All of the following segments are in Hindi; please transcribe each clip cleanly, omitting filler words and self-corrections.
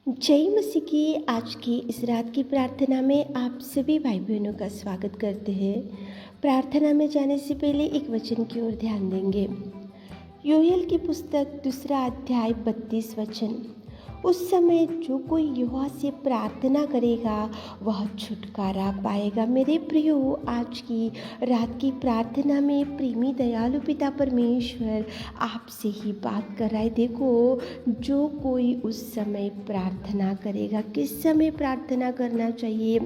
जय मसीह की आज की इस रात की प्रार्थना में आप सभी भाई बहनों का स्वागत करते हैं। प्रार्थना में जाने से पहले एक वचन की ओर ध्यान देंगे। योएल की पुस्तक 2 अध्याय 32 वचन। उस समय जो कोई यहोवा से प्रार्थना करेगा वह छुटकारा पाएगा। मेरे प्रियो, आज की रात की प्रार्थना में प्रेमी दयालु पिता परमेश्वर आपसे ही बात कर रहा है। देखो, जो कोई उस समय प्रार्थना करेगा, किस समय प्रार्थना करना चाहिए?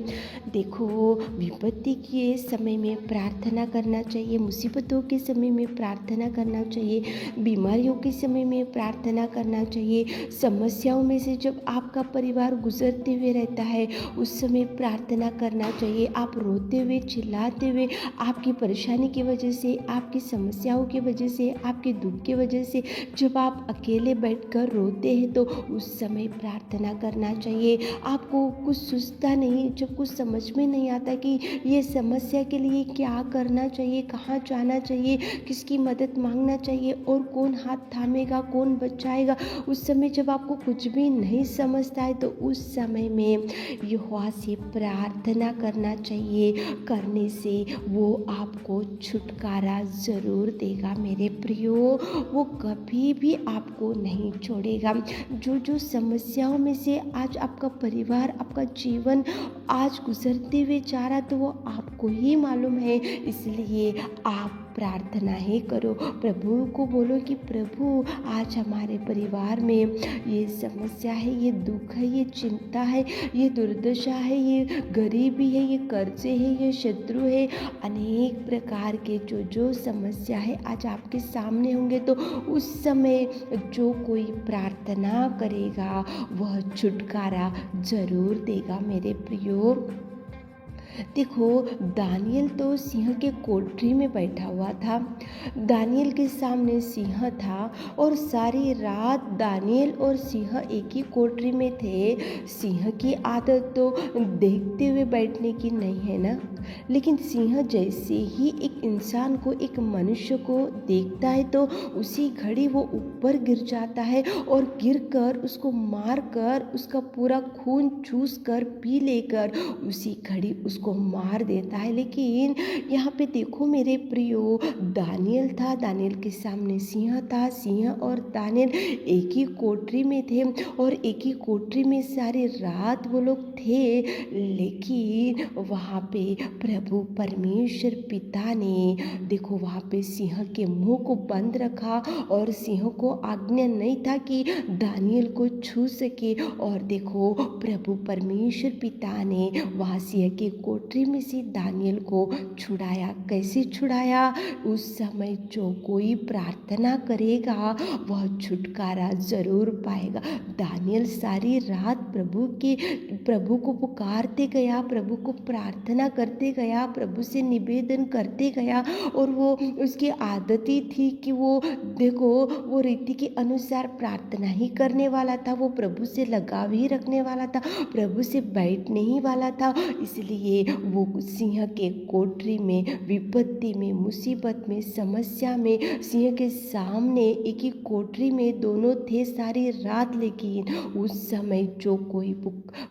देखो, विपत्ति के समय में प्रार्थना करना चाहिए, मुसीबतों के समय में प्रार्थना करना चाहिए, बीमारियों के समय में प्रार्थना करना चाहिए, समस्याओं में से जब आपका परिवार गुजरते हुए रहता है उस समय प्रार्थना करना चाहिए। आप रोते हुए, चिल्लाते हुए, आपकी परेशानी की वजह से, आपकी समस्याओं की वजह से, आपके दुख की वजह से जब आप अकेले बैठकर रोते हैं तो उस समय प्रार्थना करना चाहिए। आपको कुछ सूझता नहीं, जब कुछ समझ में नहीं आता कि ये समस्या के लिए क्या करना चाहिए, कहाँ जाना चाहिए, किसकी मदद मांगना चाहिए और कौन हाथ थामेगा, कौन बचाएगा, उस समय जब आपको कुछ भी नहीं समझता है तो उस समय में यहोवा से प्रार्थना करना चाहिए। करने से वो आपको छुटकारा ज़रूर देगा। मेरे प्रियो, वो कभी भी आपको नहीं छोड़ेगा। जो समस्याओं में से आज आपका परिवार, आपका जीवन आज गुजरते हुए जा रहा तो वो आपको ही मालूम है। इसलिए आप प्रार्थना ही करो, प्रभु को बोलो कि प्रभु आज हमारे परिवार में ये समस्या है, ये दुख है, ये चिंता है, ये दुर्दशा है, ये गरीबी है, ये कर्जे है, ये शत्रु है, अनेक प्रकार के जो समस्या है आज आपके सामने होंगे तो उस समय जो कोई प्रार्थना करेगा वह छुटकारा जरूर देगा। मेरे प्रियो, देखो, दानियल तो सिंह के कोठरी में बैठा हुआ था। दानियल के सामने सिंह था और सारी रात दानियल और सिंह एक ही कोठरी में थे। सिंह की आदत तो देखते हुए बैठने की नहीं है ना, लेकिन सिंह जैसे ही एक इंसान को, एक मनुष्य को देखता है तो उसी घड़ी वो ऊपर गिर जाता है और गिरकर उसको मारकर उसका पूरा खून चूस कर पी लेकर उसी घड़ी उसको मार देता है। लेकिन यहाँ पे देखो मेरे प्रियो, दानियल था, दानियल के सामने सिंह था, सिंह और दानियल एक ही कोठरी में थे और एक ही कोठरी में सारी रात वो लोग थे। लेकिन वहाँ पे प्रभु परमेश्वर पिता ने देखो वहाँ पे सिंह के मुंह को बंद रखा और सिंह को आज्ञा नहीं था कि दानियल को छू सके। और देखो, प्रभु परमेश्वर पिता ने वहाँ सिंह के कोठरी में से दानियल को छुड़ाया। कैसे छुड़ाया? उस समय जो कोई प्रार्थना करेगा वह छुटकारा जरूर पाएगा। दानियल सारी रात प्रभु को पुकारते गया, प्रभु को प्रार्थना करते गया, प्रभु से निवेदन करते गया और वो उसकी आदत ही थी कि वो देखो वो रीति के अनुसार प्रार्थना ही करने वाला था, वो प्रभु से लगाव ही रखने वाला था, प्रभु से बैठने ही वाला था। इसलिए वो सिंह के कोठरी में, विपत्ति में, मुसीबत में, समस्या में, सिंह के सामने एक ही कोठरी में दोनों थे सारी रात। लेकिन उस समय जो कोई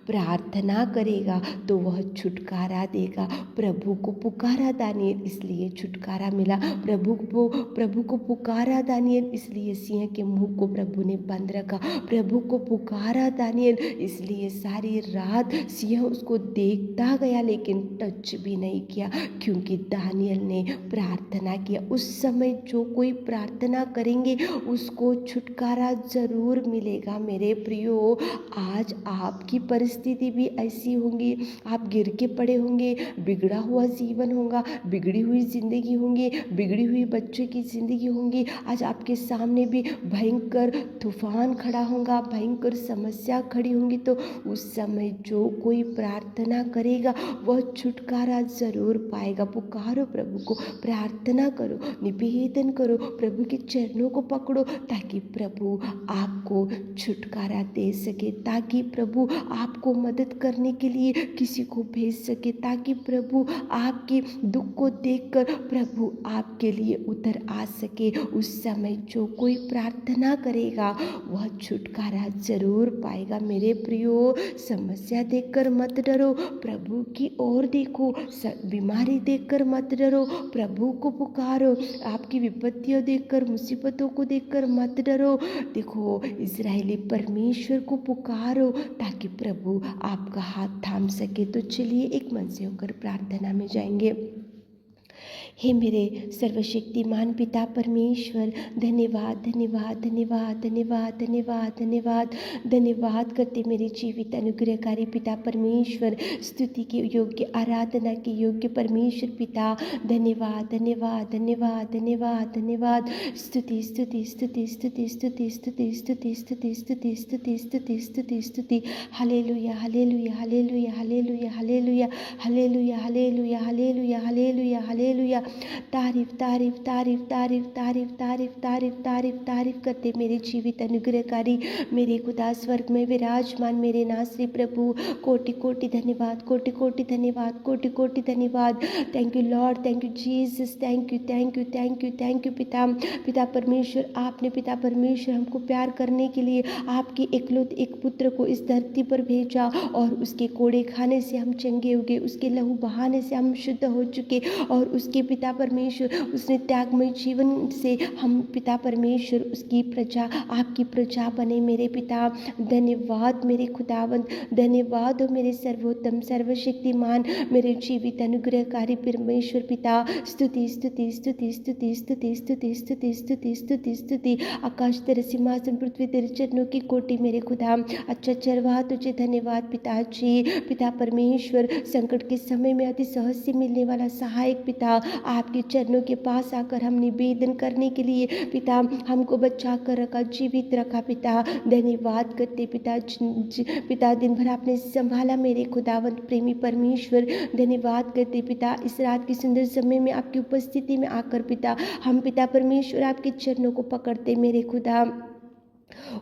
प्रार्थना करेगा तो वह छुटकारा देगा। प्रभु को पुकारा दानियल, इसलिए छुटकारा मिला। प्रभु को पुकारा दानियल, इसलिए सिंह के मुंह को प्रभु ने बंद रखा। प्रभु को पुकारा दानियल, इसलिए सारी रात सिंह उसको देखता गया लेकिन टच भी नहीं किया, क्योंकि दानियल ने प्रार्थना किया। उस समय जो कोई प्रार्थना करेंगे उसको छुटकारा जरूर मिलेगा। मेरे प्रियो, आज आपकी परिस्थिति भी ऐसी होंगी, आप गिर के पड़े होंगे, बिगड़ा हुआ जीवन होगा, बिगड़ी हुई जिंदगी होंगी, बिगड़ी हुई बच्चों की जिंदगी होंगी। आज आपके सामने भी भयंकर तूफान खड़ा होगा, भयंकर समस्या खड़ी होंगी। तो उस समय जो कोई प्रार्थना करेगा वह छुटकारा जरूर पाएगा। पुकारो प्रभु को, प्रार्थना करो, निवेदन करो, प्रभु के चरणों को पकड़ो ताकि प्रभु आपको छुटकारा दे सके, ताकि प्रभु आपको मदद करने के लिए किसी को भेज सके, ताकि प्रभु प्रभु आपके दुख को देखकर प्रभु आपके लिए उतर आ सके। उस समय जो कोई प्रार्थना करेगा वह छुटकारा जरूर पाएगा। मेरे प्रियो, समस्या देखकर मत डरो, प्रभु की ओर देखो। बीमारी देखकर मत डरो, प्रभु को पुकारो। आपकी विपत्तियों देखकर, मुसीबतों को देखकर मत डरो। देखो, इजरायली परमेश्वर को पुकारो ताकि प्रभु आपका हाथ थाम सके। तो चलिए एक मन से होकर प्रार्थना में जाएंगे। हे मेरे सर्वशक्तिमान पिता परमेश्वर, धन्यवाद धन्यवाद धन्यवाद धन्यवाद धन्यवाद धन्यवाद धन्यवाद करते मेरे जीवित अनुग्रहकारी पिता परमेश्वर, स्तुति के योग्य, आराधना के योग्य परमेश्वर पिता। धन्यवाद धन्यवाद धन्यवाद धन्यवाद धन्यवाद। स्तुति स्तुति स्तुति स्तुति स्तुति स्तुति स्तुति स्तुति स्तुति स्तुति स्तुति स्तुति स्तुति। Hallelujah hallelujah hallelujah hallelujah hallelujah hallelujah hallelujah hallelujah hallelujah hallelujah. तारीफ तारीफ तारीफ तारीफ तारीफ तारीफ तारीफ तारीफ तारीफ करते मेरे जीवित अनुग्रहकारी, मेरे खुदा स्वर्ग में विराजमान मेरे नासरी प्रभु। कोटि कोटि धन्यवाद, कोटि कोटि धन्यवाद, कोटि कोटि धन्यवाद। Thank you Lord, thank you Jesus, thank you thank you thank you thank you पिता। पिता परमेश्वर, आपने पिता परमेश्वर हमको प्यार करने के लिए आपके इकलौते एक पुत्र को इस धरती पर भेजा और उसके कोड़े खाने से हम चंगे हो गए, उसके लहू बहाने से हम शुद्ध हो चुके और उसके पिता परमेश्वर उसने त्यागमय जीवन से हम पिता परमेश्वर उसकी प्रजा, आपकी प्रजा बने मेरे पिता। धन्यवाद मेरे खुदावंत, धन्यवाद हो मेरे सर्वोत्तम सर्वशक्तिमान, मेरे जीवित अनुग्रहकारी परमेश्वर पिता। स्तुति स्तुति स्तुति स्तुति स्तुति स्तुति स्तुति स्तुति स्तुति स्तुति। आकाश तेरे सिंहासन, पृथ्वी तेरे चरणों की कोटि मेरे खुदा। अच्छा चरवाहा तुझे धन्यवाद पिताजी। पिता परमेश्वर, संकट के समय में अति सहज से मिलने वाला सहायक पिता, आपके चरणों के पास आकर हम निवेदन करने के लिए पिता हमको बचा कर रखा, जीवित रखा पिता। धन्यवाद करते पिता। पिता दिन भर आपने संभाला मेरे खुदावंत प्रेमी परमेश्वर। धन्यवाद करते पिता, इस रात के सुंदर समय में आपकी उपस्थिति में आकर पिता हम पिता परमेश्वर आपके चरणों को पकड़ते मेरे खुदा।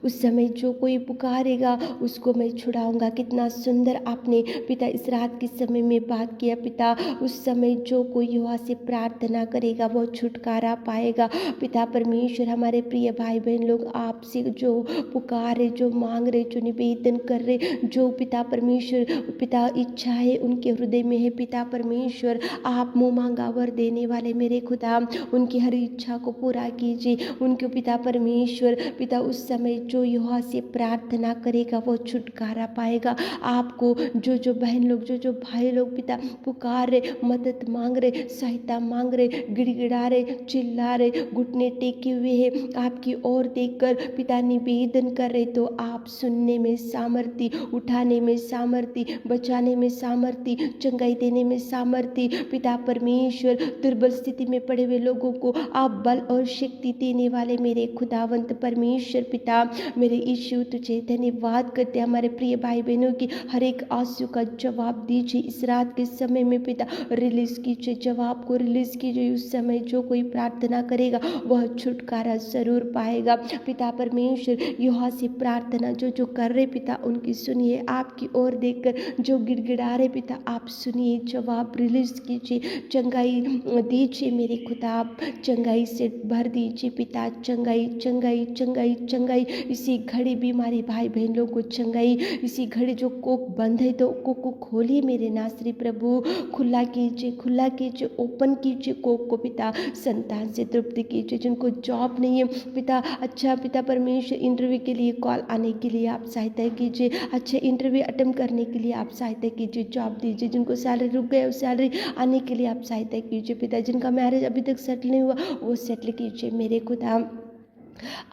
उस समय जो कोई पुकारेगा उसको मैं छुड़ाऊंगा। कितना सुंदर आपने पिता इस रात के समय में बात किया पिता। उस समय जो कोई यहोवा से प्रार्थना करेगा वो छुटकारा पाएगा पिता परमेश्वर। हमारे प्रिय भाई बहन लोग आपसे जो पुकारे, जो मांग रहे, जो निवेदन कर रहे, जो पिता परमेश्वर पिता इच्छा है उनके हृदय में है पिता परमेश्वर। आप मुँह मांगा वर देने वाले मेरे खुदा, उनकी हर इच्छा को पूरा कीजिए उनको पिता परमेश्वर। पिता उस समय जो यहोवा से प्रार्थना करेगा वो छुटकारा पाएगा। आपको जो बहन लोग, जो भाई लोग पिता पुकार रहे, मदद मांग रहे, सहायता मांग रहे, गिड़गिड़ा रहे, चिल्ला रहे, घुटने टेके हुए हैं, आपकी ओर देखकर पिता निवेदन कर रहे, तो आप सुनने में सामर्थ्य, उठाने में सामर्थ्य, बचाने में सामर्थ्य, चंगाई देने में सामर्थ्य पिता परमेश्वर। दुर्बल स्थिति में पड़े हुए लोगों को आप बल और शक्ति देने वाले मेरे खुदावंत परमेश्वर पिता। मेरे यीशु तुझे धन्यवाद करते। हमारे प्रिय भाई बहनों की हर एक आंसू का जवाब दीजिए इस रात के समय में पिता। रिलीज कीजिए, जवाब को रिलीज कीजिए। उस समय जो कोई प्रार्थना करेगा वह छुटकारा जरूर पाएगा पिता परमेश्वर। यहोवा से प्रार्थना जो कर रहे पिता उनकी सुनिए, आपकी ओर देखकर जो गिड़गिड़ा रहे पिता आप सुनिए, जवाब रिलीज कीजिए, चंगाई दीजिए मेरे खुदा, चंगाई से भर दीजिए पिता। चंगाई चंगाई चंगाई चंगाई इसी घड़ी बीमारी भाई बहन लोगों को चंगाई। इसी घड़ी जो कोक बंद है तो कोक को खोलिए मेरे नासरी प्रभु, खुला कीजिए, खुला कीजिए, ओपन कीजिए कोक को पिता। संतान से तृप्ति कीजिए जिनको जॉब नहीं है पिता। अच्छा पिता परमेश्वर, इंटरव्यू के लिए कॉल आने के लिए आप सहायता कीजिए, अच्छे इंटरव्यू अटेम्प्ट करने के लिए आप सहायता कीजिए, जॉब दीजिए। जिनको सैलरी रुक गया उस सैलरी आने के लिए आप सहायता कीजिए पिता। जिनका मैरिज अभी तक सेटल नहीं हुआ वो सेटल कीजिए मेरे खुदा।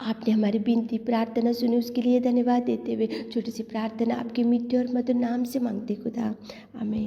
आपने हमारी विनती प्रार्थना सुनी, उसके लिए धन्यवाद देते हुए छोटी सी प्रार्थना आपके मीठे और मधुर नाम से मांगते खुदा, आमीन।